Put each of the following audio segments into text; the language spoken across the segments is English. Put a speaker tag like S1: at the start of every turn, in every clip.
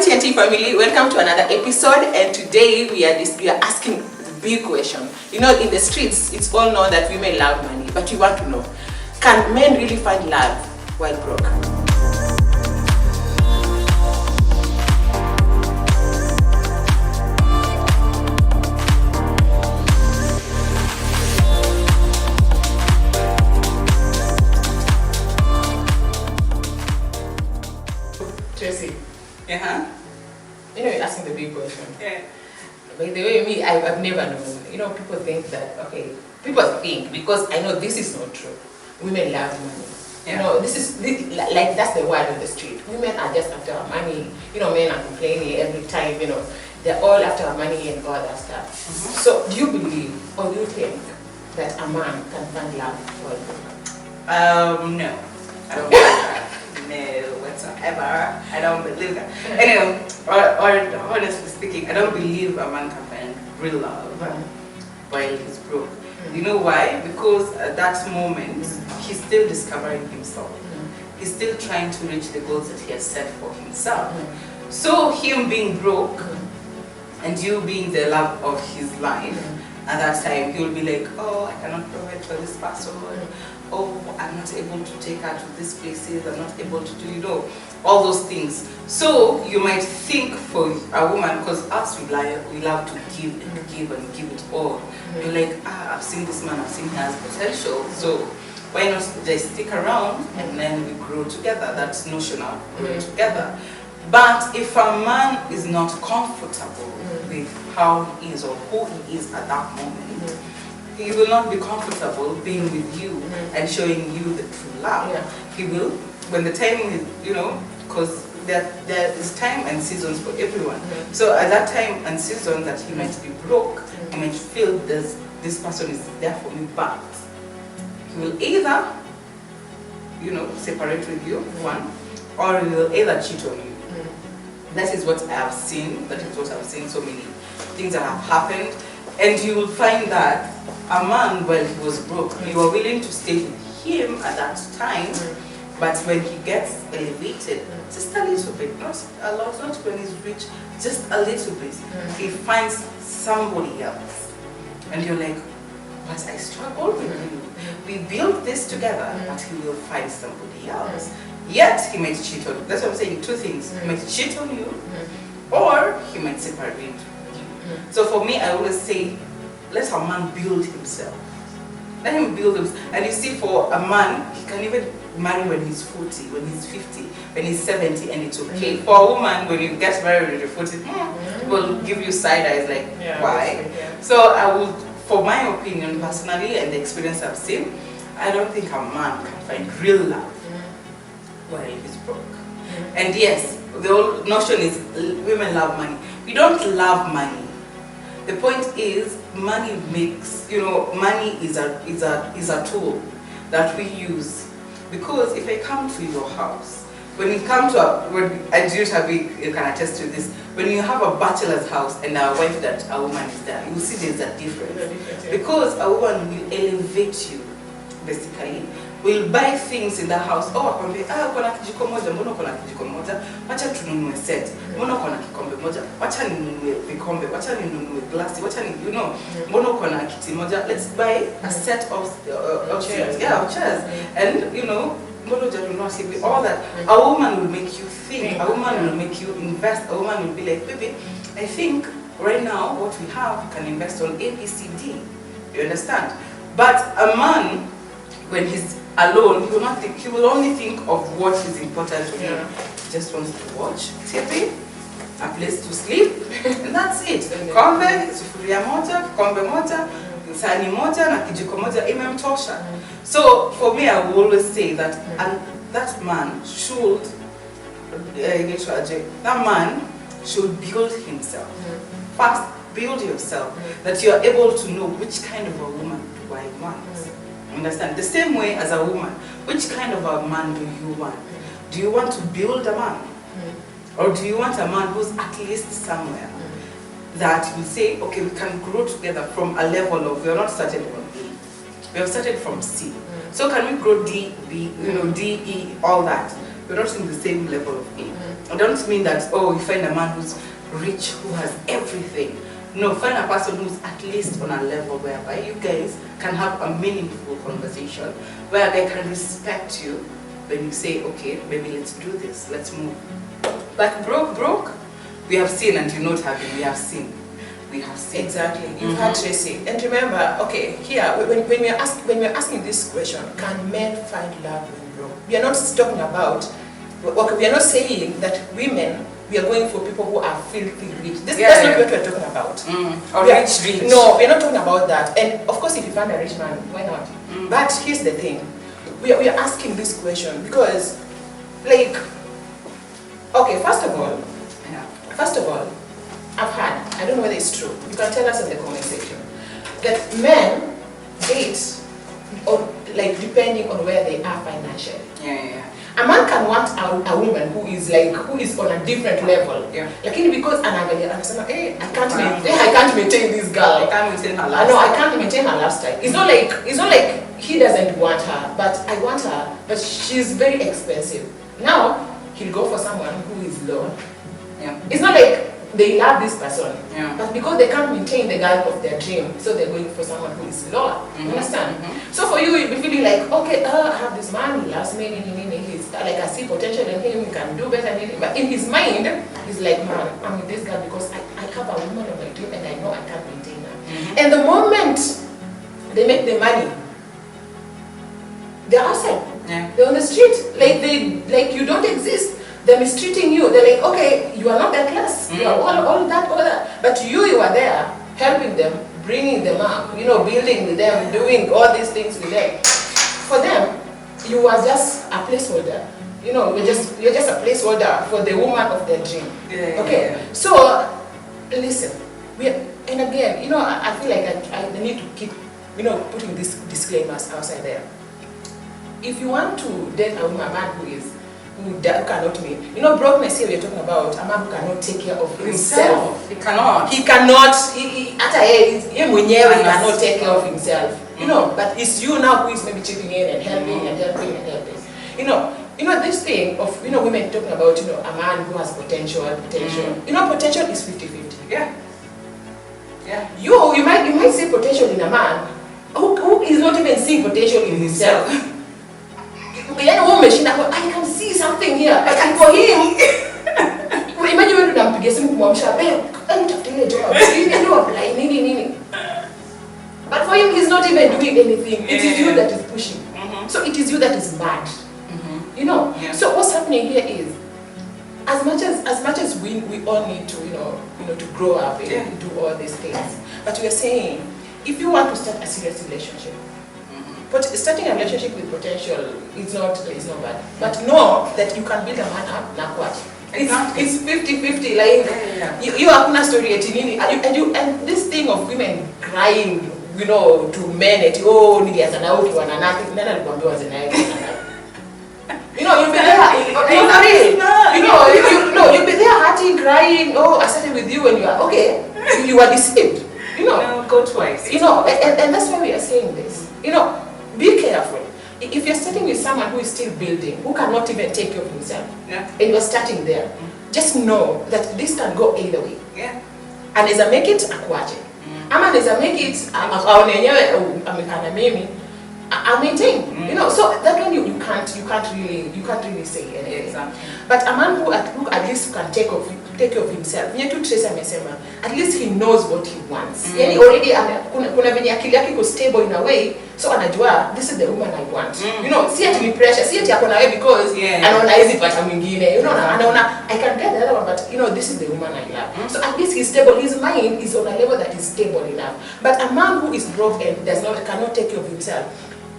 S1: TNT family, welcome to another episode, and today we are asking the big question. You know, in the streets, it's all known that women love money, but we want to know, can men really find love while broke? Tracy.
S2: Uh-huh.
S1: You know, you're asking the big question.
S2: Yeah.
S1: By the way, I've never known. You know, people think that, okay, people think, because I know this is not true. Women love money.
S2: Yeah.
S1: You know, like that's the word on the street. Women are just after our money. You know, men are complaining every time, you know, they're all after our money and all that stuff.
S2: Mm-hmm.
S1: So, do you believe or do you think that a man can find love while broke?
S2: No. I don't believe that. No, whatsoever. I don't believe that. Anyway, or honestly speaking, I don't believe a man can find real love while he's broke. You know why? Because at that moment, he's still discovering himself. He's still trying to reach the goals that he has set for himself. So him being broke and you being the love of his life, at that time he'll be like, oh, I cannot provide for this person. Oh, I'm not able to take her to these places. I'm not able to do, you know, all those things. So you might think for a woman, because us we love to give and give and give it all. You're like, I've seen this man, I've seen he has potential. So why not just stick around and then we grow together? That's notional, grow together. But if a man is not comfortable with how he is or who he is at that moment, he will not be comfortable being with you and showing you the true love. He will, when the time is, you know, because there is time and seasons for everyone. So at that time and season that he might be broke, he might feel this person is there for me, but he will either, you know, separate with you, one, or he will either cheat on you. That is what I have seen. That is what I've seen. So many things that have happened. And you will find that a man, when he was broke, you were willing to stay with him at that time, but when he gets elevated, just a little bit, not a lot, not when he's rich, just a little bit, he finds somebody else. And you're like, but I struggled with you. We built this together, but he will find somebody else. Yet he might cheat on you. That's what I'm saying, two things. He might cheat on you, or he might separate you. So for me, I always say, let a man build himself. Let him build himself. And you see, for a man, he can even marry when he's 40, when he's 50, when he's 70, and it's okay. For a woman, when you get married when you're 40, people give you side eyes like, why? So I would, for my opinion personally, and the experience I've seen, I don't think a man can find real love while he's broke. And yes, the whole notion is women love money. We don't love money. The point is, money makes, you know, money is a tool that we use. Because if I come to your house, when you come to you can attest to this, when you have a bachelor's house and a wife that a woman is there, you will see there's a difference. Because a woman will elevate you, basically. We'll buy things in the house. Oh, akwambie, kuna kijiko moja, mbona kuna kijiko moja? Wacha tununue set. Mbona kuna kikombe moja? Wacha ninunue vikombe, wacha ninunue glasi, wacha you know, mbona kuna kiti moja? Let's buy a set of chairs. Yeah, chairs. And you know, mbona hujanunua sibi, all that. A woman will make you think. A woman will make you invest. A woman will be like, baby, I think right now what we have can invest on A, B, C, D. You understand? But a man, when he's alone, he will not think, he will only think of what is important to him. He just wants to watch TV, a place to sleep, and that's it. Kombe, sufuria moja, kikombe moja, sahani moja na kijiko moja imemtosha. So for me, I will always say that that man should build himself. First, build yourself, that you are able to know which kind of a woman do I want. Understand? The same way as a woman, which kind of a man do you want? Do you want to build a man? Or do you want a man who's at least somewhere that will say, okay, we can grow together from a level of, we are not started from A, we have started from C. So can we grow D, B, you know, D, E, all that? We're not in the same level of A. I don't mean that, oh, you find a man who's rich, who has everything. No, find a person who's at least on a level whereby you guys can have a meaningful conversation, where they can respect you when you say, okay, maybe let's do this, let's move. But broke, we have seen, and you know what happened, we have seen.
S1: Exactly. You've had Tracy. And remember, okay, here, when we're asking this question, can men find love when broke? We are not talking about, okay, we are not saying that women, we are going for people who are filthy rich. That's not what we're talking about.
S2: Or rich.
S1: No, we're not talking about that. And of course, if you find a rich man, why not? But here's the thing. We are asking this question because, like, okay, first of all, I've heard, I don't know whether it's true, you can tell us in the comment section, that men date, or like depending on where they are financially. A man can want a woman who is on a different level. Like because hey, I can't maintain this girl.
S2: I can't maintain her lifestyle.
S1: No, I can't maintain her lifestyle. It's not like he doesn't want her, but I want her, but she's very expensive. Now he'll go for someone who is low. It's not like they love this person, but because they can't maintain the girl of their dream, so they're going for someone who is lower. Understand? So for you, you'll be feeling like, okay, I have this man, he loves me, he's like, I see potential in him, he can do better, but in his mind, he's like, man, I'm with this girl because I have a woman of my dream and I know I can't maintain her. And the moment they make the money, they're outside. They're on the street, like you don't exist. They're mistreating you. They're like, okay, you are not that class. You are all that. But you are there, helping them, bringing them up, building with them, doing all these things with them. For them, you are just a placeholder. You're just a placeholder for the woman of their dream. Okay. So, listen. And again, I feel like I need to keep, putting these disclaimers outside there. If you want to date a man who cannot meet. Brokenness here we're talking about a man who cannot take care of himself.
S2: He cannot.
S1: He cannot take care of himself. But it's you now who is maybe chipping in and helping and helping and helping. This thing of women talking about a man who has potential. Potential is 50-50. You might see potential in a man who is not even seeing potential in himself. I can see something here, but for him, imagine when I'm getting but for him, he's not even doing anything. It is you that is pushing. So it is you that is mad. So what's happening here is, as much as we all need to to grow up and do all these things, but we are saying, if you want to start a serious relationship. But starting a relationship with potential is not bad. But know that you can build a man up, not what. It's 50-50. Like you have a story and this thing of women crying, to men at you'll be there. You'll be there hurting, crying. I started with you when you are okay. You are deceived.
S2: Go twice.
S1: And that's why we are saying this. Be careful. If you're starting with someone who is still building, who cannot even take care of himself, and you're starting there, just know that this can go either way. And as I make it, akwaje. As I make it, I maintain. So that one you can't really say anything.
S2: Exactly.
S1: But a man who at least can take care of himself. At least he knows what he wants. Already kuna venye akili yake iko stable in a way, so anajua this is the woman I want. See ati ni pressure, see ati ako na wewe because anaona hizi pata mwingine. Anaona I can get the other one, but this is the woman I love. So at least he's stable. His mind is on a level that is stable enough. But a man who is broke and cannot take care of himself,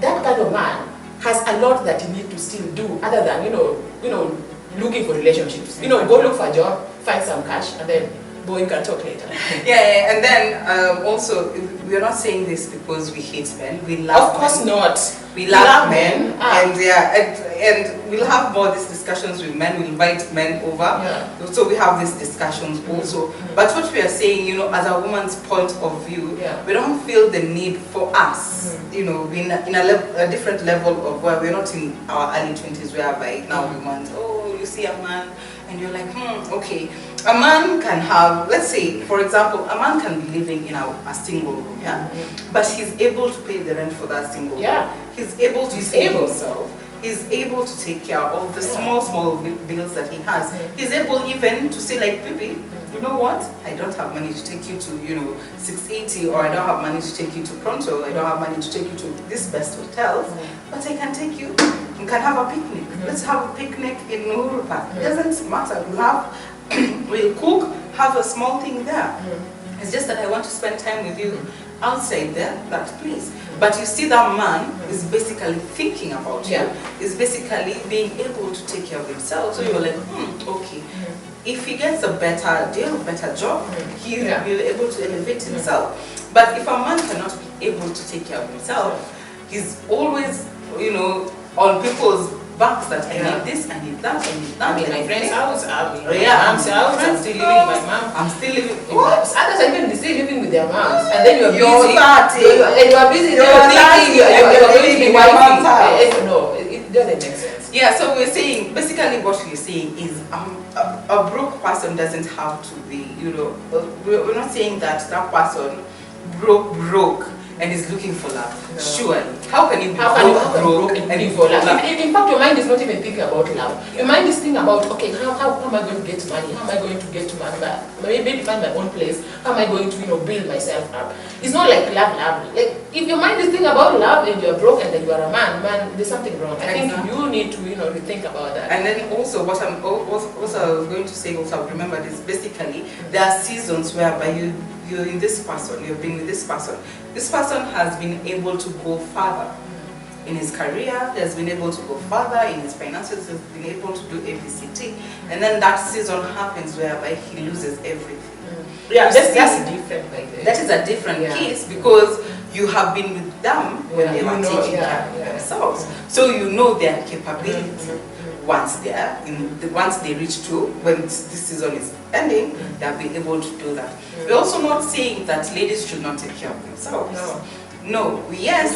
S1: that kind of man has a lot that he needs to still do other than looking for relationships. Go look for a job, find some cash, and then boy, you can talk later.
S2: And then also, we're not saying this because we hate men. We love.
S1: Of course not.
S2: We love men, and we'll have more these discussions with men. We'll invite men over, so we have these discussions also. But what we are saying, as a woman's point of view, we don't feel the need for us, in a different level of where we're not in our early 20s, whereby now we want, you see a man, and you're like, okay. A man can have, let's say, for example, a man can be living in a single room, yeah? But he's able to pay the rent for that single room. He's able to save himself. He's able to take care of the small bills that he has. He's able even to say like, baby, you know what? I don't have money to take you to, 680, or I don't have money to take you to Pronto, I don't have money to take you to this best hotel, but I can take you, we can have a picnic. Let's have a picnic in Uhuru Park. It doesn't matter. We'll cook, have a small thing there. It's just that I want to spend time with you outside there, that place. But you see, that man is basically thinking about you. Is basically being able to take care of himself. So you're like, okay. If he gets a better deal, better job, he will be able to elevate himself. But if a man cannot be able to take care of himself, he's always, on people's backs that I need this, I need that, I need that.
S1: I mean, my friend's house, mom's
S2: house,
S1: I'm still living with my mom.
S2: I'm still living.
S1: Others are even still living with their moms, and then you're busy. You're busy. You're going to be wifey. No, it doesn't make sense.
S2: Yeah, so we're saying, basically what we're saying is a broke person doesn't have to be, we're not saying that person broke and is looking for love. No. Surely. How can you be broke and looking for love?
S1: In fact, your mind is not even thinking about love. Your mind is thinking about, okay, how am I going to get money? How am I going to get money? Maybe find my own place. How am I going to, build myself up? It's not like love. Like, if your mind is thinking about love and you're broke and then you are a man, there's something wrong. I think you need to, rethink about that.
S2: And then also, what I was going to say, also I've remembered, is basically there are seasons whereby you're in this person, you've been with this person. This person has been able to go farther in his career, he has been able to go farther in his finances, he's been able to do ABCT, and then that season happens whereby he loses everything.
S1: Yeah, that's different.
S2: That is a different case, because you have been with them when they were taking care of themselves. So you know their capability. Once they reach to, when this season is ending, they'll be able to do that. We're also not saying that ladies should not take care of themselves. No. Yes,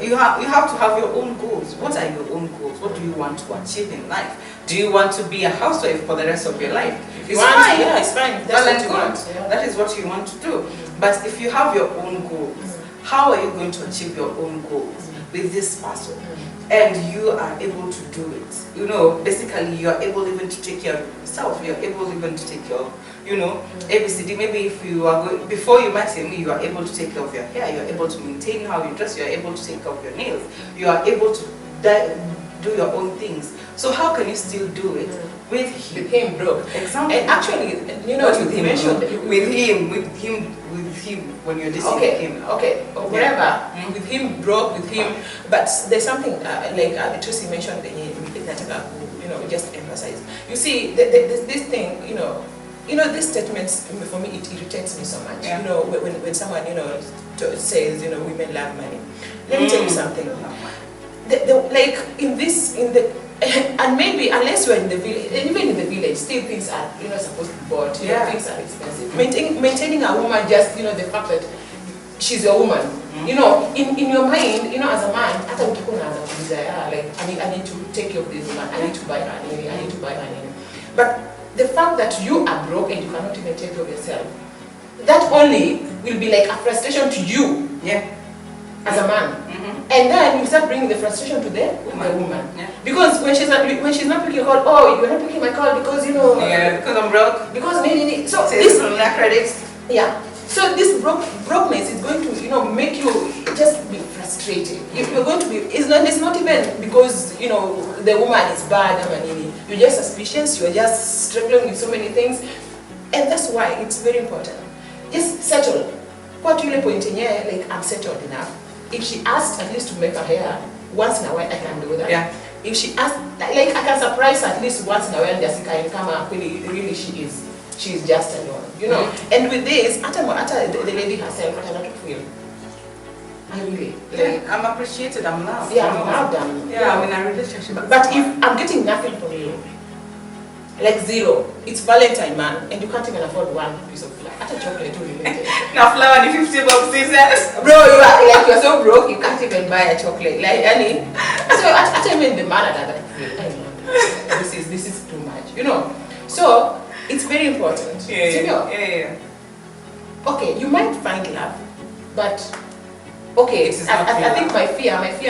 S2: you have to have your own goals. What are your own goals? What do you want to achieve in life? Do you want to be a housewife for the rest of your life?
S1: It's fine. Yeah, it's fine.
S2: That's what you want. Yeah. That is what you want to do. But if you have your own goals, how are you going to achieve your own goals with this person? And you are able to do it. Basically you are able even to take care of yourself. You are able even to take care of, ABCD. Maybe if you are before you met him, you are able to take care of your hair. You are able to maintain how you dress. You are able to take care of your nails. You are able to do your own things. So how can you still do it with him?
S1: With him broke.
S2: Exactly.
S1: And actually,
S2: with him when you're listening to him.
S1: Okay, or wherever. With him broke, with him. But there's something like Tracy mentioned that just emphasize. You see, there's this thing, these statements, for me, it irritates me so much.
S2: Yeah.
S1: When someone, says, women love money. Let me tell you something. And maybe unless you're in the village, even in the village, still things are supposed to be bought. Things are expensive. Maintaining a woman, just the fact that she's a woman. In your mind, as a man, hata ukikuwa na desire, like I need to take care of this woman. I need to buy her nini. I need to buy her nini. But the fact that you are broke and you cannot even take care of yourself, that only will be like a frustration to you. As a man. And then you start bringing the frustration to the woman. Because when she's not picking your call, you're not picking my call because
S2: because I'm broke.
S1: Because so this So this brokenness is going to make you just be frustrated. You're going to be it's not even because the woman is bad. You're just suspicious. You're just struggling with so many things, and that's why it's very important. Just settle. What you point in here, like I'm settled enough. If she asks at least to make her hair once in a while, I can do that. If she asks, like I can surprise her at least once in a while, just come up. Really, she is just alone, And with this, the lady herself, what I like to feel. I really
S2: I'm appreciated. I'm loved.
S1: I'm loved.
S2: I'm in a relationship.
S1: But if I'm getting nothing from you, like zero, it's Valentine, man, and you can't even afford one piece of flour. At a chocolate,
S2: now flour and 50 bucks,
S1: bro, you're so broke, you can't even buy a chocolate. So I mean the man that this is too much, So it's very important.
S2: Yeah.
S1: Okay, you might find love, but okay, I think my fear is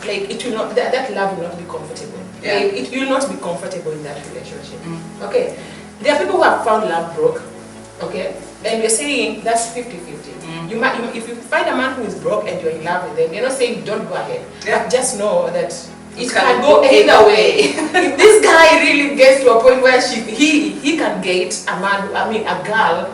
S1: like it will not that love will not be comfortable.
S2: Yeah.
S1: Like, it will not be comfortable in that relationship. Okay, there are people who have found love broke. Okay, and we're saying that's 50-50. You might, if you find a man who is broke and you're in love with them, you're not saying don't go ahead.
S2: Yeah.
S1: But just know that it
S2: can
S1: can go
S2: go
S1: either way. If this guy really gets to a point where he can get a girl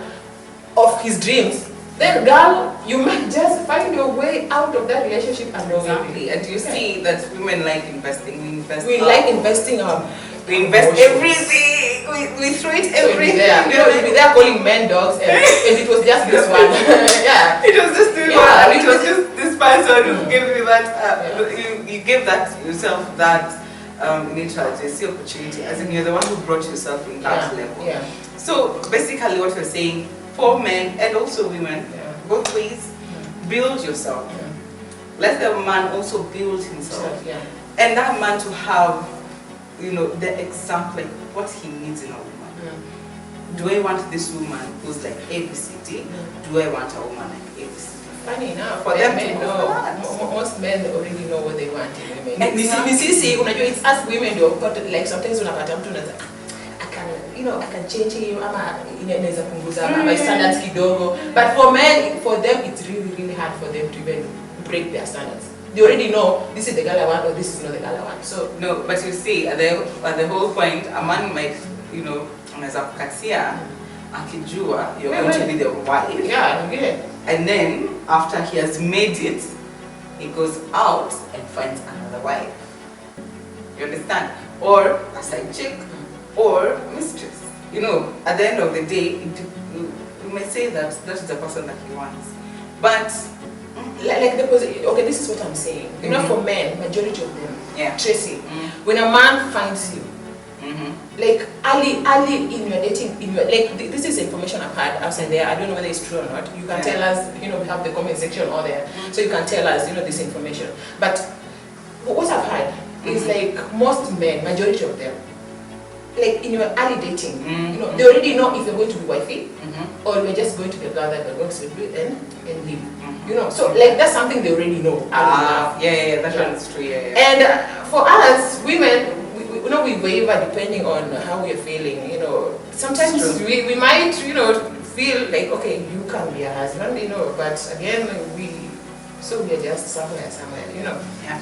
S1: of his dreams, then girl, you might just find your way out of that relationship
S2: Exactly. And you see that women like investing.
S1: We like investing
S2: we invest
S1: emotions.
S2: everything. We throw it
S1: So you'll be
S2: everything.
S1: there. You'll be there calling men dogs, and it was just this one. Yeah.
S2: It was just this
S1: Yeah,
S2: one. It was just this person who gave me that.
S1: Yeah.
S2: You gave that yourself that initial JC opportunity, as in you're the one who brought yourself in that level.
S1: Yeah.
S2: So basically, what we're saying for men and also women, both ways, build yourself.
S1: Yeah.
S2: Let the man also build himself,
S1: Yeah.
S2: and that man to have, the example, like what he needs in a woman. Do I want this woman who's like ABCD? Do I want a woman like ABCD?
S1: Funny enough,
S2: For them
S1: men
S2: to go
S1: know,
S2: for that.
S1: most men already know what they want in women.
S2: Exactly.
S1: Unajua, it's us women ndio, like sometimes unapata mtu anaza I can change him ama inaweza punguza my standards kidogo, but for them it's really hard for them to even break their standards. They already know this is the girl I want or this is not the girl I want. So
S2: no, but you see, at the whole point, a man might, anaweza kukatia akijua you're going to be the wife.
S1: yeah, okay.
S2: And then after he has made it, he goes out and finds another wife. You understand? Or a side chick, or mistress. At the end of the day, you may say that is the person that he wants. But
S1: Like okay, this is what I'm saying. For men, majority of them, Tracy, when a man finds you, like early in your dating, this is information I've had outside there. I don't know whether it's true or not. You can tell us. We have the comment section all there, so you can tell us, this information. But what I've heard is like most men, majority of them, like in your early dating, they already know if you're going to be wifey or you're just going to be a girl that you're going to sleep with and leave. So like that's something they already know.
S2: That's true.
S1: And for us women, we waver depending on how we're feeling. Sometimes we might feel like, okay, you can be a husband, but again we are just somewhere,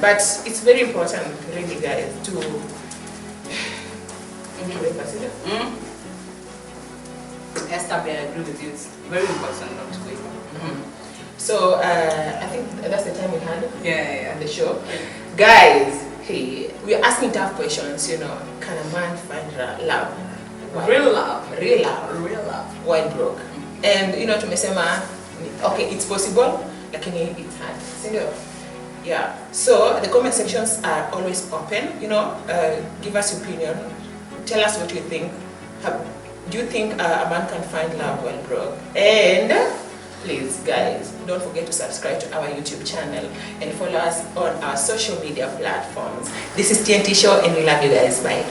S1: But it's very important, really, guys, to reconsider.
S2: Esther, I agree with you. It's very important not to waver.
S1: So I think that's the time we had on the show. Guys, hey, we are asking tough questions, can a man find love?
S2: Real love
S1: While broke. And tumesema, okay, it's possible, lakini it's hard. Yeah. So the comment sections are always open, give us your opinion. Tell us what you think. Do you think a man can find love while broke? And please, guys, don't forget to subscribe to our YouTube channel and follow us on our social media platforms. This is TNT Show, and we love you guys. Bye.